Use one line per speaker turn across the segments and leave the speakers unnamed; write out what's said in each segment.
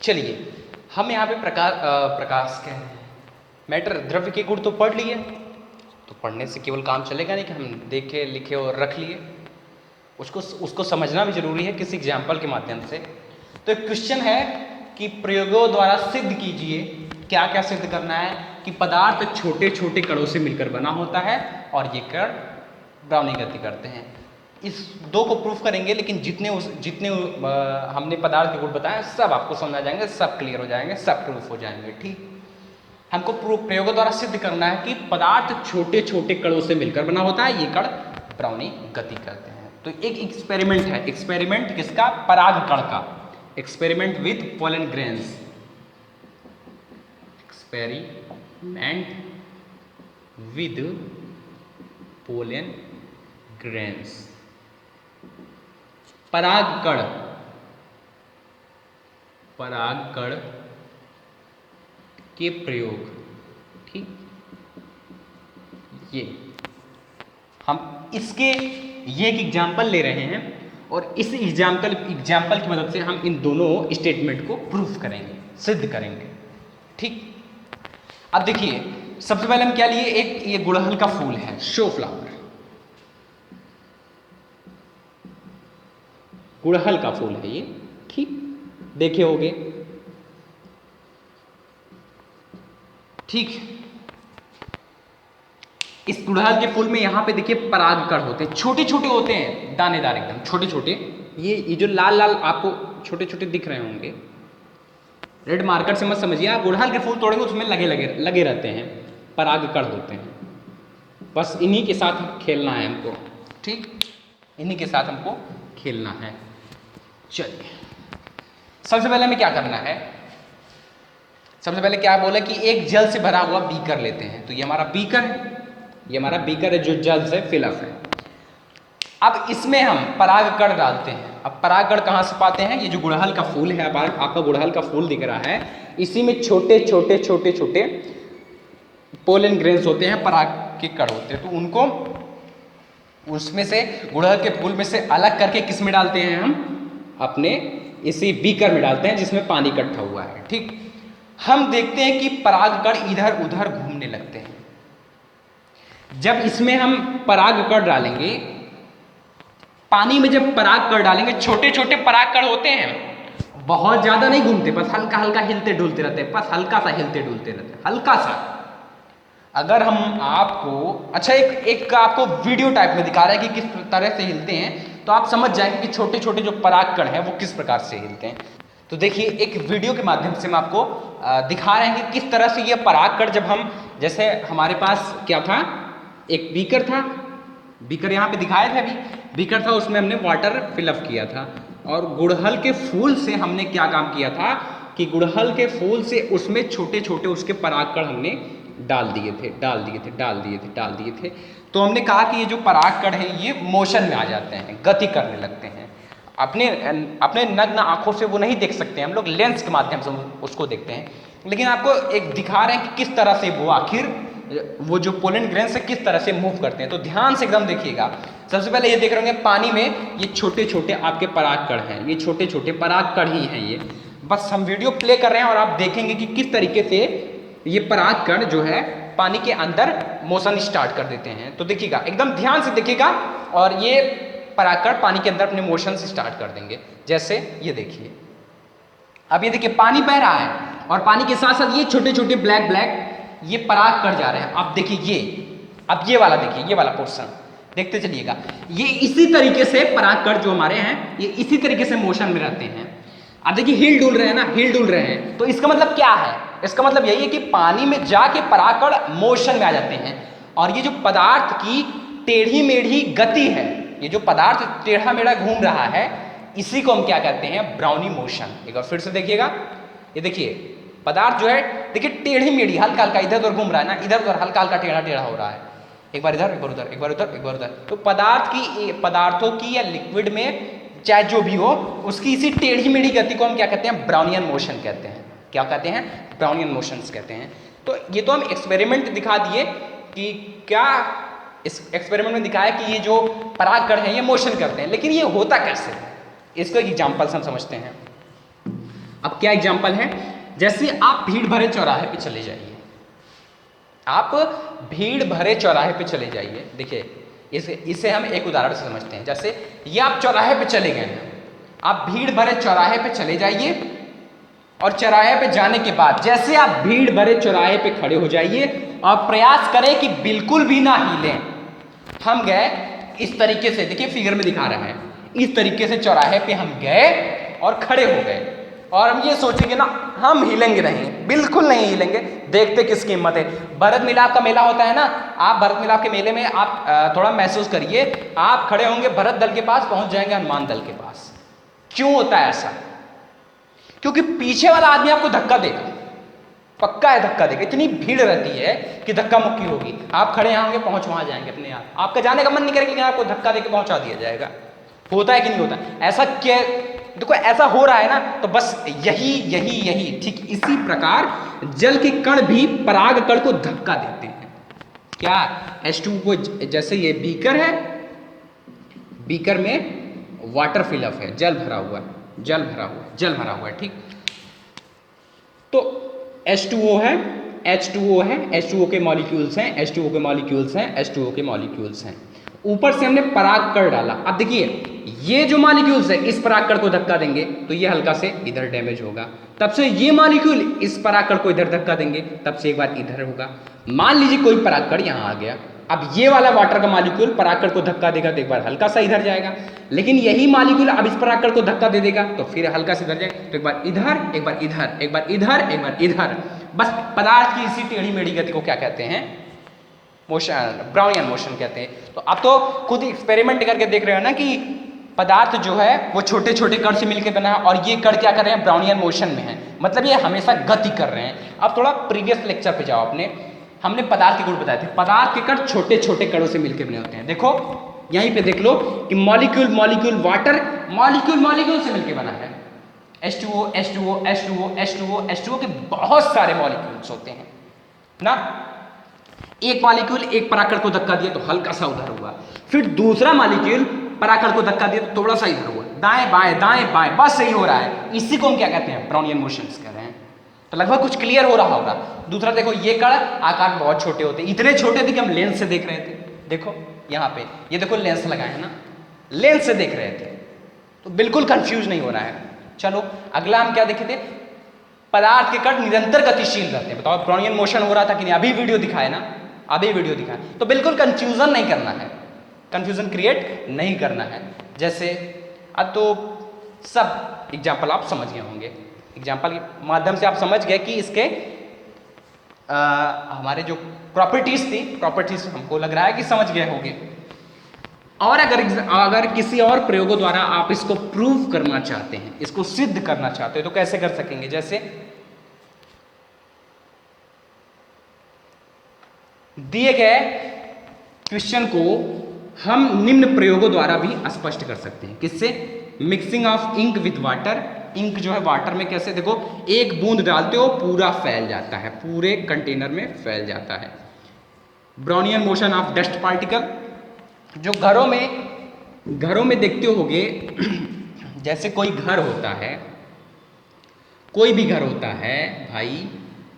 चलिए हम यहाँ पे प्रकाश कह रहे हैं, मैटर द्रव्य के गुण तो पढ़ लिए, तो पढ़ने से केवल काम चलेगा नहीं कि हम देखे लिखे और रख लिए, उसको समझना भी जरूरी है किसी एग्जाम्पल के माध्यम से। तो एक क्वेश्चन है कि प्रयोगों द्वारा सिद्ध कीजिए, क्या क्या सिद्ध करना है कि पदार्थ छोटे छोटे कणों से मिलकर बना होता है और ये कण ब्राउनी गति करते हैं। इस दो को प्रूफ करेंगे, लेकिन जितने हमने पदार्थ के गुण बताए सब आपको समझ आ जाएंगे, सब क्लियर हो जाएंगे, सब प्रूफ हो जाएंगे। ठीक, हमको प्रयोगों द्वारा सिद्ध करना है कि पदार्थ छोटे छोटे कणों से मिलकर बना होता है, ये कण ब्राउनी गति करते हैं। तो एक एक्सपेरिमेंट है, एक्सपेरिमेंट किसका? परागकण का, experiment with pollen grains, experiment with pollen grains, परागकण, परागकण के प्रयोग। ठीक, ये हम इसके ये एक एग्जाम्पल ले रहे हैं और इस एग्जाम्पल की मदद से हम इन दोनों स्टेटमेंट को प्रूफ करेंगे, सिद्ध करेंगे। ठीक, अब देखिए सबसे पहले हम क्या लिए, एक ये गुड़हल का फूल है, शो फ्लावर, गुड़हल का फूल है ये। ठीक, देखे होंगे। ठीक, इस गुड़हल के फूल में यहां पे देखिए परागकण होते हैं, छोटे छोटे होते हैं, दानेदार एकदम छोटे छोटे। ये जो लाल लाल आपको छोटे छोटे दिख रहे होंगे, रेड मार्कर से मत समझिए आप, गुड़हल के फूल तोड़ेंगे उसमें लगे रहते हैं, परागकण होते हैं। बस इन्हीं के साथ खेलना है हमको। ठीक, इन्हीं के साथ हमको खेलना है। चलिए सबसे पहले हमें क्या करना है, सबसे पहले क्या बोला कि एक जल से भरा हुआ बीकर लेते हैं। तो ये हमारा बीकर है, ये हमारा बीकर है जो जल से फिलअप है। अब इसमें हम परागकण डालते हैं। अब परागकण कहाँ से पाते हैं? ये जो गुड़हल का फूल है, आपका गुड़हल का फूल दिख रहा है, इसी में छोटे छोटे छोटे छोटे पोलन ग्रेन्स होते हैं, पराग के कण होते हैं। तो उनको उसमें से, गुड़हल के फूल में से अलग करके किस में डालते हैं? हम अपने इसी बीकर में डालते हैं जिसमें पानी इकट्ठा हुआ है। ठीक, हम देखते हैं कि परागकण इधर उधर घूमने लगते हैं। जब इसमें हम परागकण डालेंगे, पानी में जब परागकण डालेंगे, छोटे छोटे परागकण होते हैं, बहुत ज्यादा नहीं घूमते, बस हल्का हल्का हिलते डुलते रहते हैं, बस हल्का सा हिलते डुलते रहते हैं, हल्का सा। अगर हम आपको अच्छा एक आपको वीडियो टाइप में दिखा रहे हैं कि किस तरह से हिलते हैं, तो आप समझ जाएंगे कि छोटे छोटे जो परागकण हैं वो किस प्रकार से हिलते हैं। तो देखिए एक वीडियो के माध्यम से हम आपको दिखा रहे हैं कि किस तरह से ये परागकण, जब हम, जैसे हमारे पास क्या था, एक बीकर था, बीकर यहाँ पे दिखाया था, अभी बीकर था, उसमें हमने वाटर फिलअप किया था, और गुड़हल के फूल से हमने क्या काम किया था कि गुड़हल के फूल से उसमें छोटे छोटे उसके परागकण हमने डाल दिए थे। तो हमने कहा कि ये जो परागकण है ये मोशन में आ जाते हैं, गति करने लगते हैं। अपने नग्न आंखों से वो नहीं देख सकते, हम लोग लेंस के माध्यम से उसको देखते हैं, लेकिन आपको एक दिखा रहे हैं कि किस तरह से वो आखिर वो जो पोलन ग्रेन्स से किस तरह से मूव करते हैं। तो ध्यान से एकदम देखिएगा। सबसे पहले ये देख रहे होंगे पानी में ये छोटे छोटे आपके परागकण हैं, ये छोटे छोटे परागकण ही हैं ये। बस हम वीडियो प्ले कर रहे हैं और आप देखेंगे कि किस तरीके से ये परागकण जो है पानी के अंदर मोशन स्टार्ट कर देते हैं। तो देखिएगा, एकदम ध्यान से देखिएगा, और ये परागकण पानी के अंदर अपने मोशन से स्टार्ट कर देंगे। जैसे ये देखिए, अब ये देखिए पानी बह रहा है और पानी के साथ साथ ये छोटे छोटे ब्लैक ब्लैक ये परागकण जा रहे हैं। अब देखिए ये, अब ये वाला देखिए, ये वाला पोर्शन देखते चलिएगा, ये इसी तरीके से परागकण जो हमारे हैं ये इसी तरीके से मोशन में रहते हैं। अब देखिए हिल डुल रहे हैं ना, हिल डुल रहे हैं। तो इसका मतलब क्या है? इसका मतलब यही है कि पानी में जाके परागकण मोशन में आ जाते हैं, और ये जो पदार्थ की टेढ़ी मेढ़ी गति है, ये जो पदार्थ टेढ़ा मेढ़ा घूम रहा है, इसी को हम क्या कहते हैं? Brownie motion. एक बार फिर से देखिएगा, ये देखिए पदार्थ जो है, देखिए टेढ़ी मेढ़ी हल्का हल्का इधर उधर घूम रहा है ना, इधर उधर हल्का हल्का टेढ़ा टेढ़ा हो रहा है, एक बार इधर एक बार उधर, एक बार उधर एक बार उधर। तो पदार्थों की या लिक्विड में चाहे जो भी हो, उसकी इसी टेढ़ी मेढ़ी गति को हम क्या कहते हैं? ब्राउनियन मोशन कहते हैं। क्या कहते हैं? ब्राउनियन मोशंस कहते हैं। तो ये तो हम एक्सपेरिमेंट दिखा दिए कि क्या इस एक्सपेरिमेंट में दिखाया कि ये जो परागकण है ये मोशन करते हैं, लेकिन ये होता कैसे? इसको एक एग्जाम्पल से हम समझते हैं। अब क्या एग्जाम्पल है, जैसे आप भीड़ भरे चौराहे पे चले जाइए, आप भीड़ भरे चौराहे पे चले जाइए। देखिए इसे हम एक उदाहरण से समझते हैं। जैसे ये आप चौराहे पे चले गए हैं, आप भीड़ भरे चौराहे पे चले जाइए और चौराहे पे जाने के बाद जैसे आप भीड़ भरे चौराहे पे खड़े हो जाइए और प्रयास करें कि बिल्कुल भी ना हिलें। हम गए इस तरीके से, देखिए फिगर में दिखा रहा है, इस तरीके से चौराहे पे हम गए और खड़े हो गए और हम ये सोचेंगे ना हम हिलेंगे नहीं, बिल्कुल नहीं हिलेंगे, देखते किसकी हिम्मत है। भरत मिलाप का मेला होता है ना, आप भरत मिलाप के मेले में आप थोड़ा महसूस करिए, आप खड़े होंगे भरत दल के पास, पहुंच जाएंगे हनुमान दल के पास। क्यों होता है ऐसा? क्योंकि पीछे वाला आदमी आपको धक्का देगा, पक्का है धक्का देगा, इतनी भीड़ रहती है कि धक्का मुक्की होगी। आप खड़े यहाँ होंगे, पहुंच वहां जाएंगे अपने आप, आपका जाने का मन नहीं करेगा लेकिन आपको धक्का देके पहुंचा दिया जाएगा। होता है कि नहीं होता? ऐसा क्या देखो ऐसा हो रहा है ना, तो बस यही ठीक इसी प्रकार जल के कण भी पराग कण को धक्का देते हैं। क्या H2 को, जैसे ये बीकर है, बीकर में वाटर फिलअप है, जल भरा हुआ है, ठीक। तो H2O है, H2O के मॉलिक्यूल्स हैं, H2O के मॉलिक्यूल्स हैं। ऊपर से हमने परागकण डाला। अब देखिए ये जो मॉलिक्यूल्स है इस परागकण को धक्का देंगे तो ये हल्का से इधर डैमेज होगा, तब से ये मॉलिक्यूल इस परागकण को इधर धक्का देंगे, तब से एक बार इधर होगा। मान लीजिए कोई परागकण यहाँ आ गया, अब ये वाला वाटर का मॉलिक्यूल परागकण को धक्का देगा तो एक बार हल्का सा इधर जाएगा, लेकिन यही मॉलिक्यूल अब इस परागकण को धक्का दे देगा तो फिर हल्का से इधर जाएगा, तो एक बार इधर, एक बार इधर, एक बार इधर, एक बार इधर। बस पदार्थ की इसी टेढ़ी मेढ़ी गति को क्या कहते हैं? मोशन, ब्राउनियन मोशन कहते हैं। तो आप तो खुद एक्सपेरिमेंट करके देख रहे हो ना कि पदार्थ जो है वो छोटे छोटे कण से मिलकर बना है और ये कण क्या कर रहे हैं? ब्राउनियन मोशन में है, मतलब ये हमेशा गति कर रहे हैं। अब थोड़ा प्रीवियस लेक्चर पे जाओ अपने, हमने पदार्थ के गुण बताए थे। पदार्थ के कण छोटे छोटे कणों से मिलकर बने होते हैं। देखो यहीं पे देख लो कि मॉलिक्यूल वाटर मॉलिक्यूल से मिलकर बना है। H2O के बहुत सारे मॉलिक्यूल्स होते हैं ना। एक मॉलिक्यूल एक परागकण को धक्का दिया तो हल्का सा उधर हुआ, फिर दूसरा मॉलिक्यूल परागकण को धक्का दिया तो थोड़ा सा इधर हुआ, दाएं बाएं बस सही हो रहा है। इसी को हम क्या कहते हैं? ब्राउनियन मोशंस कह रहे हैं। तो लगभग कुछ क्लियर हो रहा होगा। दूसरा देखो ये कण आकार बहुत छोटे होते हैं, इतने छोटे थे कि हम लेंस से देख रहे थे। देखो यहाँ पे ये देखो लेंस लगाए हैं ना, लेंस से देख रहे थे, तो बिल्कुल कंफ्यूज नहीं होना है। चलो अगला हम क्या देखे थे? पदार्थ के कण निरंतर गतिशील रहते हैं। बताओ ब्राउनियन मोशन हो रहा था कि नहीं? अभी वीडियो दिखाए ना, अभी वीडियो दिखाए। तो बिल्कुल कंफ्यूजन नहीं करना है, कंफ्यूजन क्रिएट नहीं करना है। जैसे अब तो सब एग्जाम्पल आप समझ गए होंगे, एग्जाम्पल के माध्यम से आप समझ गए कि इसके हमारे जो प्रॉपर्टीज थी, प्रॉपर्टीज हमको लग रहा है कि समझ गए होंगे। और अगर किसी और प्रयोगों द्वारा आप इसको प्रूव करना चाहते हैं, इसको सिद्ध करना चाहते हो तो कैसे कर सकेंगे? जैसे दिए गए क्वेश्चन को हम निम्न प्रयोगों द्वारा भी स्पष्ट कर सकते हैं। किससे? Mixing of ink with water. Ink जो है वाटर में कैसे, देखो एक बूंद डालते हो पूरा फैल जाता है, पूरे कंटेनर में फैल जाता है। Brownian motion of dust particle, जो घरों में देखते होगे जैसे कोई घर होता है, कोई भी घर होता है भाई,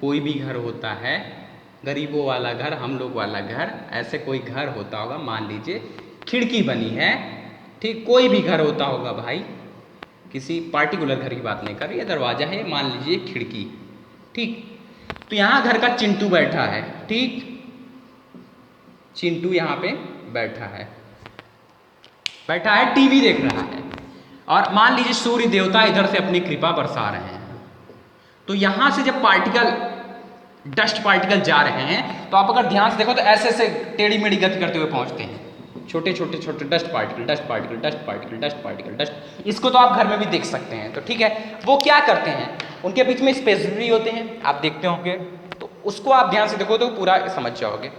कोई भी घर होता है, गरीबों वाला घर, हम लोग वाला घर, ऐसे कोई घर होता होगा। मान लीजिए खिड़की बनी है, ठीक, कोई भी घर होता होगा भाई, किसी पार्टिकुलर घर की बात नहीं कर रही है, दरवाजा है, मान लीजिए खिड़की, ठीक। तो यहाँ घर का चिंटू बैठा है, ठीक, चिंटू यहाँ पे बैठा है टीवी देख रहा है, और मान लीजिए सूर्य देवता इधर से अपनी कृपा बरसा रहे हैं। तो यहाँ से जब डस्ट पार्टिकल जा रहे हैं तो आप अगर ध्यान से देखो तो ऐसे ऐसे टेढ़ी मेढ़ी गति करते हुए पहुंचते हैं, छोटे डस्ट पार्टिकल। इसको तो आप घर में भी देख सकते हैं। तो ठीक है, वो क्या करते हैं, उनके बीच में स्पेस भी होते हैं, आप देखते होंगे, तो उसको आप ध्यान से देखो तो पूरा समझ जाओगे।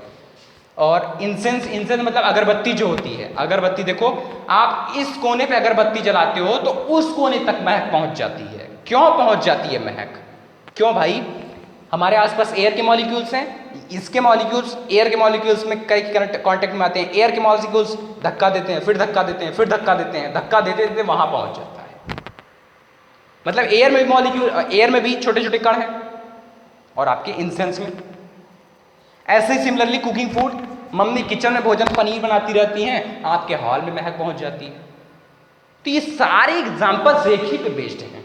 और इंसेंस मतलब अगरबत्ती जो होती है, अगरबत्ती देखो आप इस कोने पे अगरबत्ती जलाते हो तो उस कोने तक महक पहुंच जाती है। क्यों पहुंच जाती है महक? क्यों भाई? हमारे आसपास एयर के मॉलिक्यूल्स हैं, इसके मॉलिक्यूल्स एयर के मॉलिक्यूल्स में कई कांटेक्ट में आते हैं, एयर के मॉलिक्यूल्स धक्का देते हैं, फिर धक्का देते हैं, फिर धक्का देते हैं, धक्का देते देते वहां पहुंच जाता है। मतलब एयर में भी मॉलिक्यूल, एयर में भी छोटे छोटे कण हैं और आपके इंसेंस में। ऐसे ही similarly cooking food, mummy kitchen में भोजन पनीर बनाती रहती हैं, आपके हॉल में महक पहुंच जाती है। तो ये सारे एग्जाम्पल्स एक ही पे बेस्ड हैं,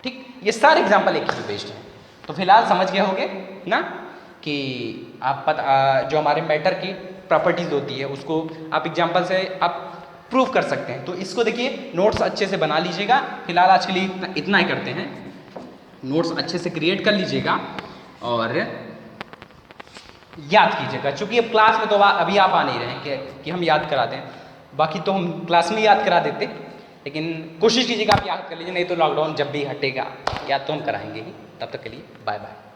ठीक, ये सारे एग्जाम्पल एक ही पे बेस्ड हैं। तो फिलहाल समझ गए होंगे ना कि आप जो हमारे मैटर की प्रॉपर्टीज होती है उसको आप एग्जाम्पल से आप प्रूव कर सकते हैं। तो इसको देखिए नोट्स अच्छे से बना लीजिएगा। फिलहाल आज के लिए इतना ही करते हैं, नोट्स अच्छे से क्रिएट कर लीजिएगा और याद कीजिएगा, क्योंकि अब क्लास में तो अभी आप आ नहीं रहे हैं कि हम याद करा दें, बाकी तो हम क्लास में याद करा देते, लेकिन कोशिश कीजिएगा आप याद कर लीजिए, नहीं तो लॉकडाउन जब भी हटेगा याद तो हम कराएंगे ही। तब तक के लिए बाय बाय।